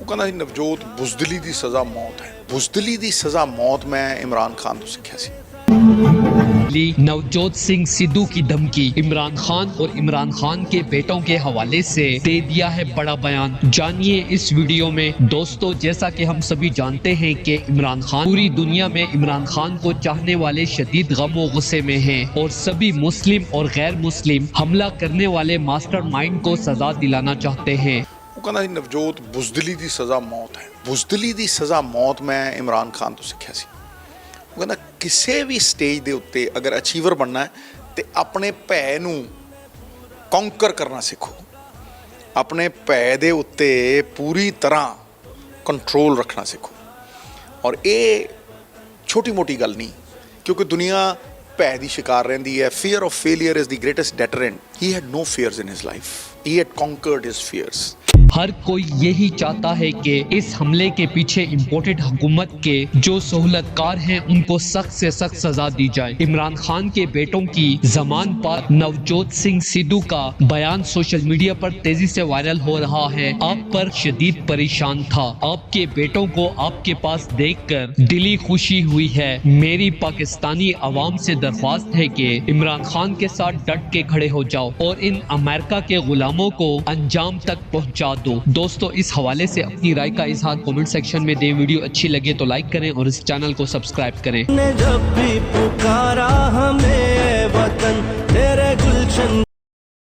ਕਹਿੰਦਾ ਸੀ ਨਵਜੋਤ ਬੁਜ਼ਦਿਲੀ ਦੀ ਸਜ਼ਾ ਮੌਤ ਹੈ। ਬੁਜ਼ਦਿਲੀ ਦੀ ਸਜ਼ਾ मौत मैं इमरान खान तो सीखा सी। नवजोत सिंह सिद्धू की धमकी, इमरान खान और इमरान खान के बेटों के हवाले से दे दिया है बड़ा बयान। जानिए इस वीडियो में। दोस्तों, जैसा कि हम सभी जानते हैं कि इमरान खान पूरी दुनिया में इमरान खान को चाहने वाले शदीद गम और गुस्से में हैं और सभी मुस्लिम और गैर मुस्लिम हमला करने वाले मास्टरमाइंड को सजा दिलाना चाहते हैं। ਉਹ ਕਹਿੰਦਾ ਸੀ ਨਵਜੋਤ ਬੁਜ਼ਦਿਲੀ ਦੀ ਸਜ਼ਾ ਮੌਤ ਹੈ। ਬੁਜ਼ਦਿਲੀ ਦੀ ਸਜ਼ਾ ਮੌਤ ਮੈਂ ਇਮਰਾਨ ਖਾਨ ਤੋਂ ਸਿੱਖਿਆ ਸੀ। ਉਹ ਕਹਿੰਦਾ ਕਿਸੇ ਵੀ ਸਟੇਜ ਦੇ ਉੱਤੇ ਅਗਰ ਅਚੀਵਰ ਬਣਨਾ ਹੈ ਤੇ ਆਪਣੇ ਭੈ ਨੂੰ ਕੌਂਕਰ ਕਰਨਾ ਸਿੱਖੋ। ਆਪਣੇ ਭੈ ਦੇ ਉੱਤੇ ਪੂਰੀ ਤਰ੍ਹਾਂ ਕੰਟਰੋਲ ਰੱਖਣਾ ਸਿੱਖੋ। ਔਰ ਇਹ ਛੋਟੀ ਮੋਟੀ ਗੱਲ ਨਹੀਂ, ਕਿਉਂਕਿ ਦੁਨੀਆ ਭੈ ਦੀ ਸ਼ਿਕਾਰ ਰਹਿੰਦੀ ਹੈ। Fear of failure is the greatest deterrent. He had no fears in his life. He had conquered his fears. हर कोई यही चाहता है कि इस हमले के पीछे इम्पोर्टेड हुकूमत के जो सहूलतकार हैं उनको सख्त से सख्त सजा दी जाए। इमरान खान के बेटों की जमान पर नवजोत सिंह सिद्धू का बयान सोशल मीडिया पर तेजी से वायरल हो रहा है। आप पर शदीद परेशान था, आपके बेटों को आपके पास देखकर दिली खुशी हुई है। मेरी पाकिस्तानी अवाम से दरख्वास्त है कि इमरान खान के साथ डट के खड़े हो जाओ और इन अमेरिका के गुलामों को अंजाम तक पहुंचा दो। दोस्तों, इस हवाले से अपनी राय का इजहार कमेंट सेक्शन में दें। वीडियो अच्छी लगे तो लाइक करें और इस चैनल को सब्सक्राइब करें। जब भी पुकारा हमें वतन तेरे गुलशन